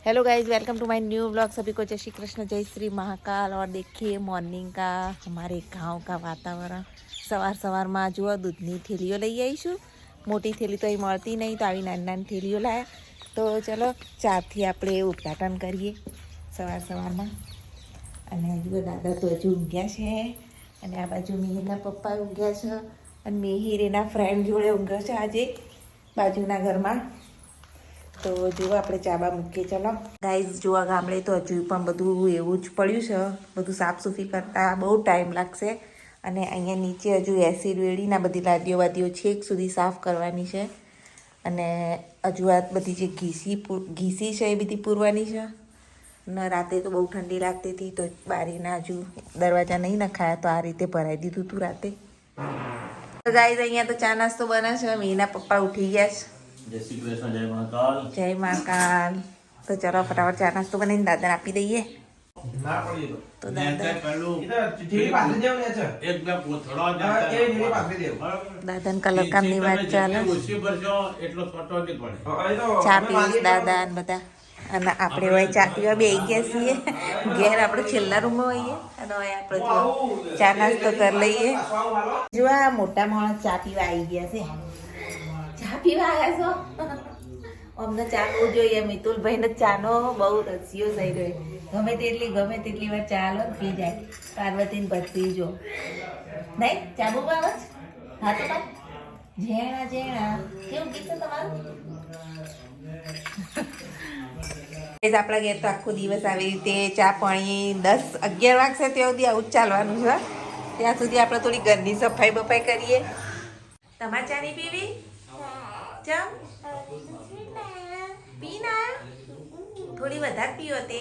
Hello guys, welcome to my new blog. सभी को जय श्री कृष्ण, जय श्री महाकाल। और देखिए मॉर्निंग का हमारे गांव का वातावरण। सवार सवार में जुओ दूधनी थैलीओ लई आईशुं। मोटी थैली तो અહીં મળતી નહીં, તો આવી નાની નાની થેલીઓ લાયા. તો ચલો ચાથી આપણે ઉદ્ઘાટન કરીએ સવાર સવારમાં. અને હજુ દાદા તો હજુ ઊંઘ્યા છે, અને આ બાજુ મિહિરના પપ્પા ઊંઘ્યા છે, અને મિહિર એના ફ્રેન્ડ જોડે ઊંઘ્યો છે આજે બાજુના ઘરમાં. તો જુઓ આપણે ચાબા મૂકીએ. ચલો ગાઈઝ, જુઓ ગામડે તો હજુ પણ બધું એવું જ પડ્યું છે. બધું સાફ સૂફી કરતાં બહુ ટાઈમ લાગશે. અને અહીંયા નીચે હજુ એસિડ વેડીના બધી લાદીઓ વાદીઓ છેક સુધી સાફ કરવાની છે. અને હજુ આ બધી જે ઘીસી છે એ બધી પૂરવાની છે. ને રાતે તો બહુ ઠંડી લાગતી હતી, તો બારીના હજુ દરવાજા નહીં નખાયા, તો આ રીતે ભરાઈ દીધું હતું રાતે. તો ગાઈઝ, અહીંયા તો ચા નાસ્તો બને છે. મીના પપ્પા ઉઠી ગયા છે. જય શ્રી કૃષ્ણ, જય મહાકાલ. જય મહાકાલ. તો ચલો ફટાફટ ચા નાસ્તો બનાવીને દાદાને આપી દઈએ. તો દાદાને કલર કામની વાત ચાલે. ચા પીવીશ દાદા ને બધા. અને આપણે હવે ચા પીવા બેસી ગયા છીએ. ઘેર આપણે છેલ્લા રૂમમાં હોઈએ, અને હવે આપણે ચા નાસ્તો કરી લઈએ. જો આ મોટા માણસ ચા પીવા આવી ગયા છે. ચા પીવા આવ્યા છો? અમને ચા બહુ જોઈએ. મિતુલભાઈને ચાનો બહુ રસિયો થઈ રહ્યો. ગમે તેટલી વાર ચા લો પી જાય. પાર્વતીને ભત્રી જો નહીં ચા બહુ આવે છે. હા તો બા ઝેણા ઝેણા કેવું ગીત છે તમારું? આપણા ઘેર તો આખો દિવસ આવી રીતે ચા પાણી 10-11 વાગશે ત્યાં સુધી આવું જ ચાલવાનું છે. ત્યાં સુધી આપણે થોડી ઘરની સફાઈ બફાઈ કરીએ. તમારે ચા નહીં પીવી? ચમ પીના થોડી વધારે પીવો તે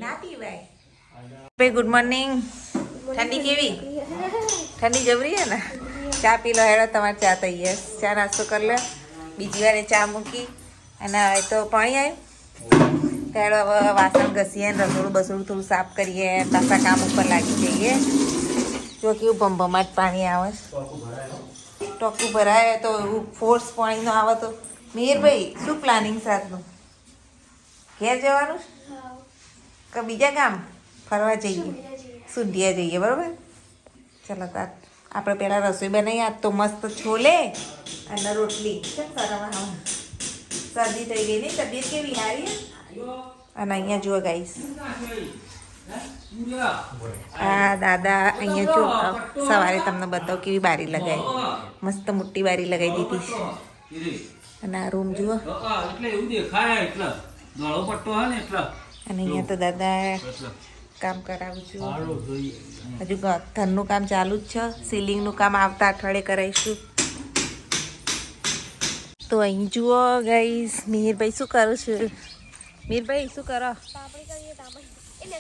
ના પીવાય. ભાઈ ગુડ મોર્નિંગ. ઠંડી કેવી? ઠંડી જબરી હે ને? ચા પી લો. હેડો તમારે ચા તૈયાર. ચા નાસ્તો કરી લો. બીજી વાર ચા મૂકી અને હવે તો પાણી આવ્યું. ત્યારે હવે વાસણ ઘસીએ, રસોડું બસોડું થોડું સાફ કરીએ, પાછા કામ ઉપર લાગી જઈએ. જો કેવું ભમભમાટ પાણી આવે. ટોકું ભરાય તો એવું ફોર્સ પાણીનો આવે તો. મિહિરભાઈ, શું પ્લાનિંગ સાથનું? ઘેર જવાનું કે બીજા ગામ ફરવા જઈએ? સુંઢિયા જઈએ, બરાબર? ચાલો તાર આપણે પહેલાં રસોઈ બનાવીએ. આજ તો મસ્ત છોલે અને રોટલી. કેમ સરવામાં શરદી થઈ ગઈ નહીં? તબિયત કેવી? સારી? અને અહીંયા જુઓ ગાઈસ, આ દાદા અહીંયા જો સવારે તમને બતાવો કેવી બારી લગાવી. મસ્ત મોટી બારી લગાવી દીધી છે. અને આ રૂમ જુઓ. અને અહીંયા તો દાદા કામ કરાવું છું. હજુ ઘરનું કામ ચાલુ જ છે. સીલિંગનું કામ આવતા અઠવાડિયે કરાવીશું. તો અહીં જુઓ ગાઈસ, મિહિરભાઈ શું કરું છું? મિહિરભાઈ શું કરો?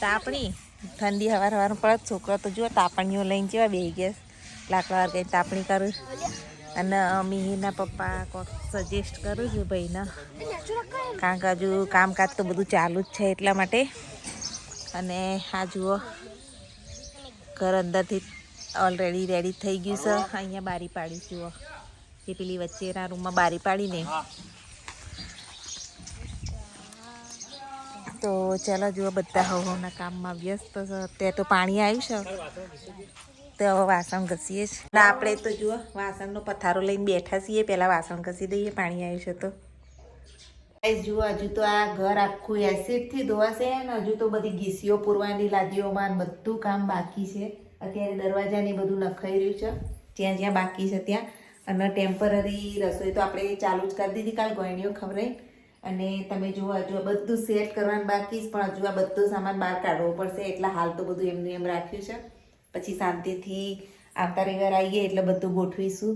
તાપણી. ઠંડી હવાર પડે. છોકરો તો જુઓ તાપણીઓ લઈને જેવા બેસી ગયા. લાકડા વાર કઈ તાપણી કરું. અને મિહિરના પપ્પા કોક સજેસ્ટ કરું છું ભાઈને, કારણ કે હજુ કામકાજ તો બધું ચાલુ જ છે એટલા માટે. અને આ જુઓ ઘર અંદરથી ઓલરેડી રેડી થઈ ગયું છે. અહીંયા બારી પાડી જુઓ, જે પેલી વચ્ચેના રૂમમાં બારી પાડીને. તો ચાલો જુઓ બધા હવના કામમાં વ્યસ્ત છે. અત્યારે તો પાણી આવ્યું છે, તો હવે વાસણ ઘસીએ છીએ. અને આપણે તો જુઓ વાસણનો પથારો લઈને બેઠા છીએ. પહેલાં વાસણ ઘસી દઈએ, પાણી આવ્યું છે તો. જુઓ હજુ તો આ ઘર આખું એસિડથી ધોવાશે, ને હજુ તો બધી ઘીસીઓ પૂરવાની લાદીઓમાં બધું કામ બાકી છે. અત્યારે દરવાજાને બધું નખાઈ રહ્યું છે જ્યાં જ્યાં બાકી છે ત્યાં. અને ટેમ્પરરી રસોઈ તો આપણે ચાલુ જ કરી દીધી કાલ ગોયણીઓ ખવડાવી. અને તમે જુઓ હજુ બધું સેટ કરવાનું બાકી જ, પણ હજુ આ બધો સામાન બહાર કાઢવો પડશે. એટલે હાલ તો બધું એમનું એમ રાખ્યું છે. પછી શાંતિથી આવતા રવિવાર આવીએ એટલે બધું ગોઠવીશું.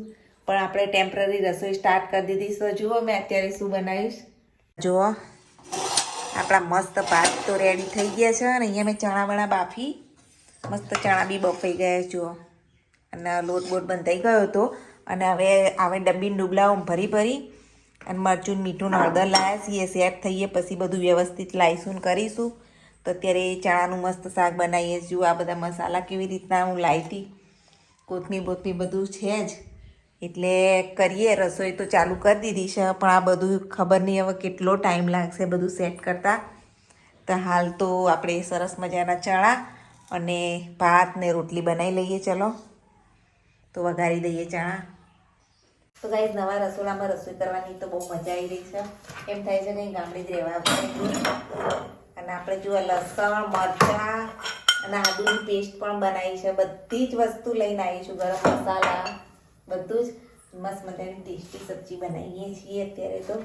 પણ આપણે ટેમ્પરરી રસોઈ સ્ટાર્ટ કરી દીધી. તો જુઓ મેં અત્યારે શું બનાવીશ. જુઓ આપણા મસ્ત ભાત તો રેડી થઈ ગયા છે. અને અહીંયા મેં ચણા વણા બાફી, મસ્ત ચણા બી બફાઈ ગયા. જુઓ, અને લોટ બોટ બંધાઈ ગયો હતો. અને હવે ડબ્બીને ડૂબલાઓ ભરી અને મરચું મીઠું હળદર લાવ્યા છીએ. સેટ થઈએ પછી બધું વ્યવસ્થિત લાવીશું કરીશું. તો અત્યારે ચણાનું મસ્ત શાક બનાવીએ. જુઓ આ બધા મસાલા કેવી રીતના હું લાવી હતી. કોથમીર બોથમીર બધું છે જ એટલે કરીએ રસોઈ તો ચાલુ કરી દીધી છે પણ આ બધું ખબર નહીં હવે કેટલો ટાઈમ લાગશે બધું સેટ કરતાં. તો હાલ તો આપણે સરસ મજાના ચણા અને ભાત ને રોટલી બનાવી લઈએ. ચલો તો વઘારી દઈએ ચણા. તો ગાઈસ નવા રસોડામાં રસોઈ કરવાની તો બહુ મજા આવી રહી છે. એમ થાય છે કંઈ ગામડે જ રહેવા આવે. અને આપણે જુઓ લસણ મરચાં અને આદુની પેસ્ટ પણ બનાવી છે. બધી જ વસ્તુ લઈને આવીશું. ગરમ મસાલા બધું જ મસ્ત મજાની ટેસ્ટી સબ્જી બનાવીએ છીએ અત્યારે તો.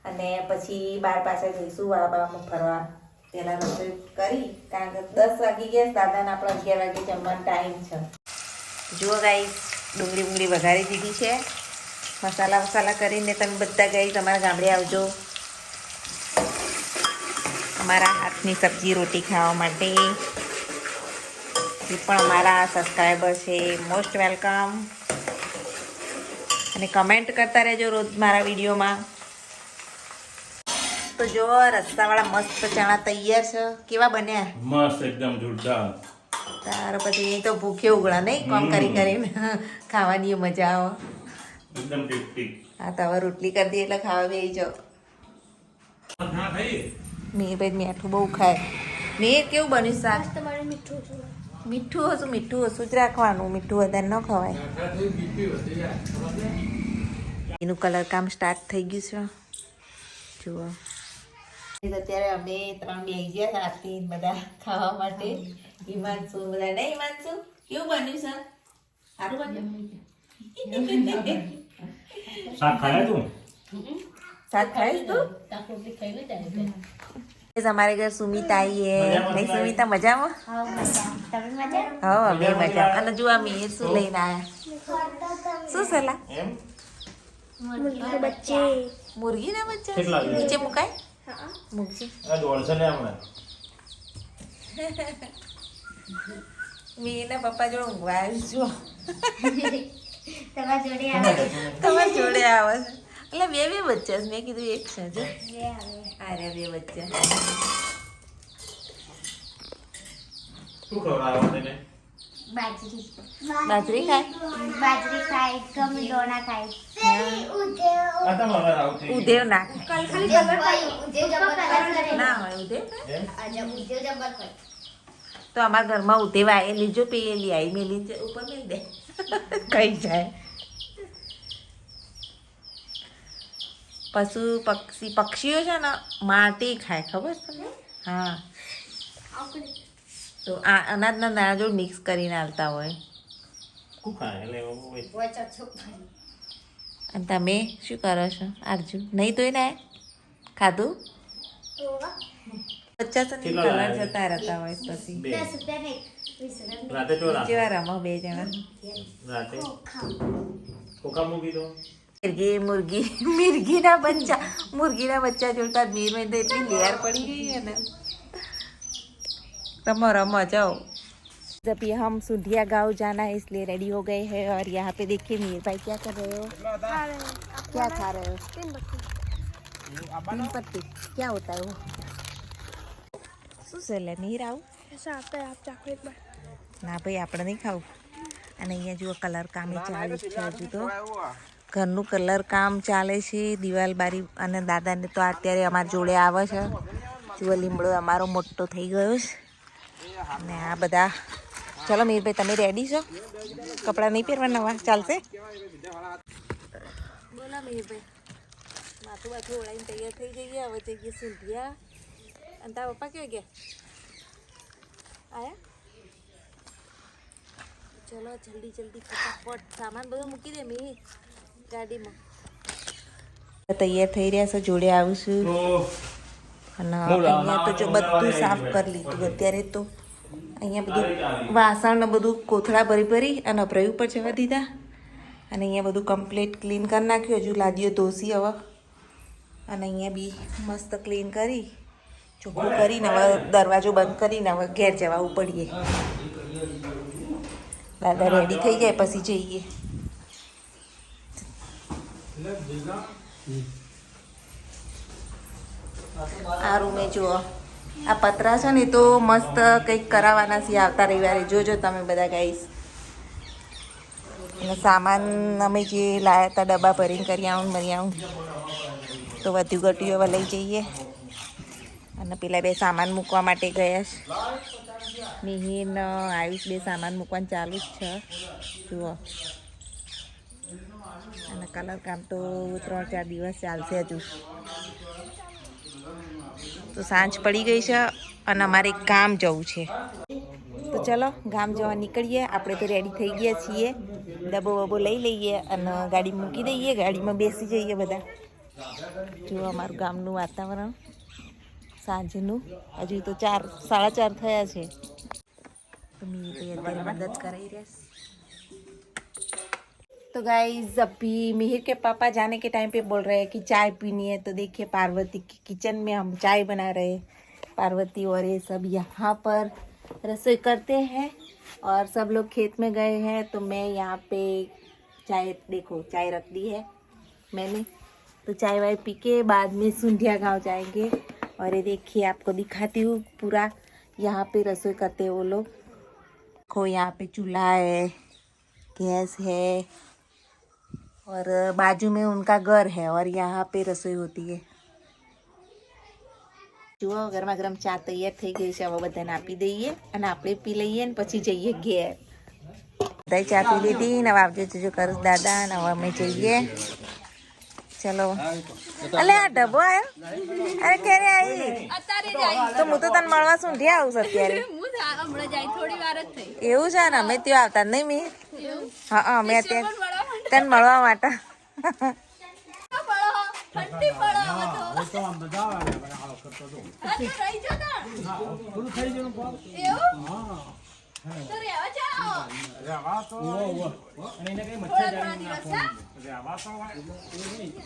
અને પછી બાર પાછા જઈશું વાળામાં ફરવા. પહેલાં રસોઈ કરી કારણ કે 10 વાગી ગયા. દાદાને આપણે 11 વાગે જમવાનો ટાઈમ છે. જુઓ ગાઈસ ડુંગળી વઘારી દીધી છે. મસાલા કરીને તમે બધા ગાઈસ અમારા ગામડે આવજો અમારા હાથની સબ્જી રોટી ખાવા માટે. જે પણ અમારા સબસ્ક્રાઈબર છે મોસ્ટ વેલકમ. અને કમેન્ટ કરતા રહેજો રોજ મારા વિડીયોમાં. તો જો રસ્તાવાળા મસ્ત ચણા તૈયાર છે. કેવા બન્યા? મસ્ત એકદમ જોરદાર. તાર પછી તો ભૂખે ઉગળા નહીં કામ કરીને ખાવાની મજા આવે એકદમ ટેસ્ટી. હા તો હવે રોટલી કરી દઈએ એટલે ખાવા બેસી જાઓ. મીરભાઈ મીઠું બહુ ખાય. મીર કેવું બન્યું શાક? મીઠું ઓછું જ રાખવાનું. મીઠું વધારે ન ખવાય. એનું કલર કામ સ્ટાર્ટ થઈ ગયું છે. જુઓ અત્યારે અમે 3 બેસી ગયા રાતથી બધા ખાવા માટે. હિમાંશુ બધા નહીં હિમાંશુ કેવું બન્યું છે? સારું બન્યું? શાક ખાયા તું? શાક ખાઈશ તું? અમારે ઘર સુમિતા આવી હે. નહીં સુમિતા મજામાં? હા અમે મજામાં. અને જો આ મીર શું લઈને આવ્યા? શું સલાહ? એમ મુર્ગીના બચ્ચા કેટલા? નીચે મુકાય મૂકજે. આ દોડશે ને હમણાં. મીરના પપ્પા જોડે ઊંઘવા આવી જો તમારા જોડે તમારી જોડે આવે છે. એટલે બે બચ્ચા છે. મેં કીધું એક છે જો. અરે બે બચ્ચા. શું ખવડાવો તેને? બાજરી બાજરી ખાય? બાજરી ખાય ગમે દોણા ખાય આ તો મગર આવતી. ઉધેવ ના ખાય. ખાલી ના હોય ઉધેવ ખાય? એમ? તો અમારા ઘરમાં ઉધેવ આવેલી જો પેલી આવી મેલી ઉપર મેલ દે કઈ જાય. પક્ષીઓ છે ને માટી ખાય ખબર છે તમને? હા તો આ અનાજના દાણા જોડે મિક્સ કરીને આવતા હોય. શું ખાય? એટલે એવું હોય. અને તમે શું કરો છો? આરજુ નહીં તોય ને ખાધું બચ્ચા તો નહીં કલર જતા રહેતા હોય પછી બે. રાતે તો જેવા રમો બે જણા. રાતે ખોખા મૂકી દો. મિરગીના બચ્ચા જોડતા મીર में तो इतनी लेयर पड़ी गई है ना. रमो जाओ. जब ये हम सुंधिया गांव जाना है इसलिए रेडी हो गए हैं और यहाँ पे देखिए मीर भाई क्या कर रहे हो? क्या खा रहे हो? तीन पत्ती क्या होता है वो? શું છે લે મીર આવું? ના ભાઈ આપણે નહીં ખાવું. અને અહીંયા જુઓ કલર કામ ચાલુ છે. હજુ તો ઘરનું કલર કામ ચાલે છે. દિવાલ બારી અને દાદાને તો અત્યારે અમારી જોડે આવે છે. જુઓ લીમડો અમારો મોટો થઈ ગયો છે. અને આ બધા ચલો મીરભાઈ તમે રેડી છો? કપડાં નહીં પહેરવા નવા ચાલશે? બોલા મીરભાઈ માથું ઓળાઈને તૈયાર થઈ જઈએ. હવે જઈએ સુંધિયા. અને તારા પપ્પા ક્યાં ગયા? આયા? ચલો જલ્દી ફટાફટ સામાન બધો મૂકી દે મી ગાડીમાં. તૈયાર થઈ રહ્યા છો જોડે આવીશું. અને અહીંયા તો જો બધું સાફ કરી લીધું. અત્યારે તો અહીંયા બધું વાસણ ને બધું કોથળા ભરી અને અભરાઈ ઉપર જવા દીધા. અને અહીંયા બધું કમ્પ્લીટ ક્લીન કરી નાખ્યું. હજુ લાદીઓ ધોસી હવે. અને અહીંયા બી મસ્ત ક્લીન કરી ચોખ્ખું કરીને હવે દરવાજો બંધ કરીને હવે ઘેર જવા ઉપડીએ. દાદા રેડી થઈ જાય પછી જઈએ. આ રૂમે જુઓ આ પતરા છે ને તો મસ્ત કંઈક કરાવવાના છે આવતા રવિવારે. જોજો તમે બધા ગાઈસ. અને સામાન અમે જે લાયા હતા ડબ્બા ભરીને કરી આવું તો વધ્યું ઘટ્યું હવે લઈ જઈએ. અને પેલા બે સામાન મૂકવા માટે ગયા છે. મિહિન આયુષ બે સામાન મૂકવાનું ચાલુ જ છે. જુઓ, અને કલર કામ તો 3-4 દિવસ ચાલશે હજુ. તો સાંજ પડી ગઈ છે અને અમારે ગામ જવું છે. તો ચલો ગામ જવા નીકળીએ. આપણે તો રેડી થઈ ગયા છીએ. ડબ્બો વબ્બો લઈ લઈએ અને ગાડી મૂકી દઈએ. ગાડીમાં બેસી જઈએ બધા. જુઓ અમારું ગામનું વાતાવરણ સાંજનું. હજુ તો 4-4:30 થયા છે. तो मिहिर भाई मदद कर ही रहे. तो गाइस अभी मिहिर के पापा जाने के टाइम पे बोल रहे हैं कि चाय पीनी है. तो देखिए पार्वती की किचन में हम चाय बना रहे हैं. पार्वती और ये सब यहाँ पर रसोई करते हैं और सब लोग खेत में गए हैं. तो मैं यहाँ पे चाय, देखो चाय रख दी है मैंने. तो चाय वाय पी के बाद में सुंधिया गाँव जाएंगे. और ये देखिए आपको दिखाती हूँ पूरा यहाँ पे रसोई करते हैं वो लोग. देखो यहाँ पे चूल्हा है, गैस है और बाजू में उनका घर है और यहाँ पे रसोई होती है. જુઓ ગરમા ગરમ ચા તૈયાર થઈ ગઈ છે. હવે બધાને આપી દઈએ અને આપણે પી લઈએ ને પછી જઈએ ઘેર. બધાય ચા પી લીધી ને હવે આવજો જજો કરું દાદા ને હવે અમે જઈએ. ચલો. અલે આ ડબ્બો આવ્યો? અરે ક્યારે આવી? તો હું તો તને મળવા સુંઢી આવું છું અત્યારે. એવું છે ને? અમે ત્યાં આવતા નહીં મી. હા અમે અત્યારે તને મળવા માટે.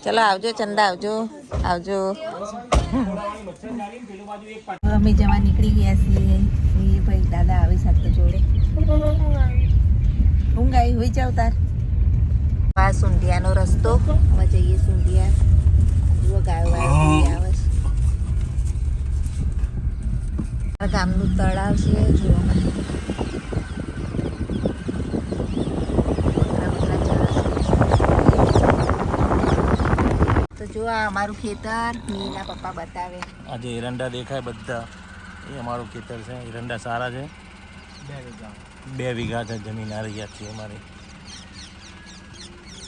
ચલો આવજો ચંદા, આવજો આવજો. અમે જવા નીકળી ગયા છીએ. એ ભાઈ દાદા આવી સાથે જોડે. હું ગાઈ હોઈ જાવ તાર. આ સુંઢિયાનો રસ્તો. હવે જઈએ સુંઢિયા. જુઓ ગાયો આવે છે. ગામનું તળાવ છે. જુઓ તો જો આ અમારું ખેતર મીના પપ્પા બતાવે. આજે એરંડા દેખાય બધા, એ અમારું ખેતર છે. એરંડા સારા છે. 2 વીઘા છે જમીન આ રહ્યા છે અમારી.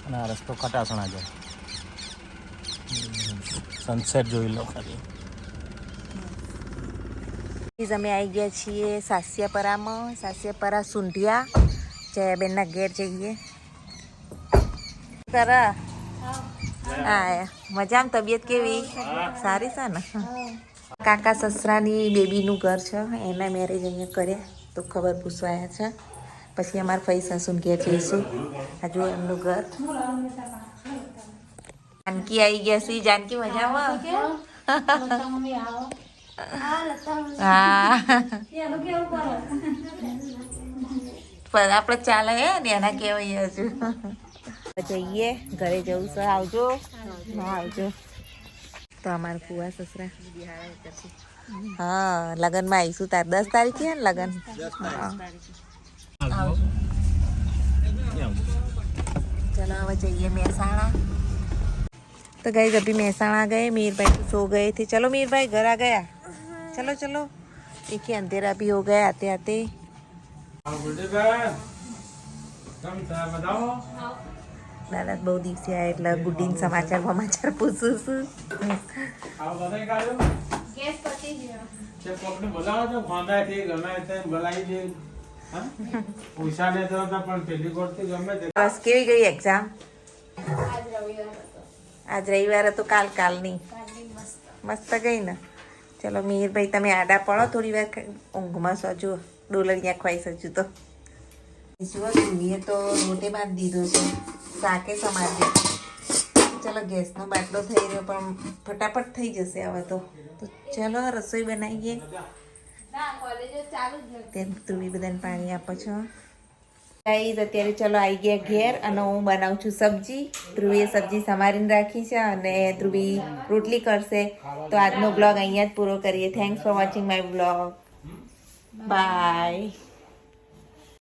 અને આ રસ્તો કટાસણા છે. સનસેટ જોઈ લો ખાલી. અમે આવી ગયા છીએ સાસિયાપરામાં. સાસિયાપરા સુંઢિયા જયાબેનના ઘેર જઈએ. તારા હા મજામાં? તબિયત કેવી? સારી છે ને? કાકા સસરાની બેબીનું ઘર છે. એના મેરેજ અહીંયા કર્યા તો ખબર પૂછવાયા છે. પછી અમારા ફઈ સાસુને ઘેર જઈશું. હજુ એમનું ઘર. જાનકી આવી ગયા છે. જાનકી મજામાં? હા પણ આપણે ચાલે હે ને એના કહેવાય. હજુ જઈએ ઘરે જવું છે. આવજો. હા આવજો. તો અમારા ફુવા સસરા હા લગ્નમાં આવીશું. તાર 10 તારીખે ને લગ્ન? હા चलो अब जाइए मेहसाणा. तो गई अभी मेहसाणा गए. मीर भाई तो सो गए थे. चलो मीर भाई घर आ गया. चलो चलो. देखिए अंधेरा भी हो गया आते आते. दादा बहुत दिवसे आए એટલે ગુડીન સમાચાર સમાચાર પૂછું છું. બસ કેવી ગઈ એક્ઝામ? આજ રવિવાર હતો. કાલ નહીં મસ્ત ગઈ ને? ચલો મિહિરભાઈ તમે આડા પડો થોડી વાર ઊંઘમાં છો. જુઓ ડોલરિયા ખવાઈ સજુ તો જુઓ. સુનીએ તો રોટે બાંધી દીધો છે. શાકે સમારી દે. ચલો ગેસનો બાટલો થઈ રહ્યો પણ ફટાફટ થઈ જશે હવે તો. તો ચલો રસોઈ બનાવીએ. તેમ તું બધાને પાણી આપો છો. ગાઈઝ અત્યારે ચલો આવી ગયા ઘેર અને હું બનાવું છું સબ્જી. ધ્રુવીએ સબ્જી સમારીને રાખી છે અને ધ્રુવી રોટલી કરશે. તો આજનો બ્લોગ અહીંયા જ પૂરો કરીએ. Thanks for watching my blog. By.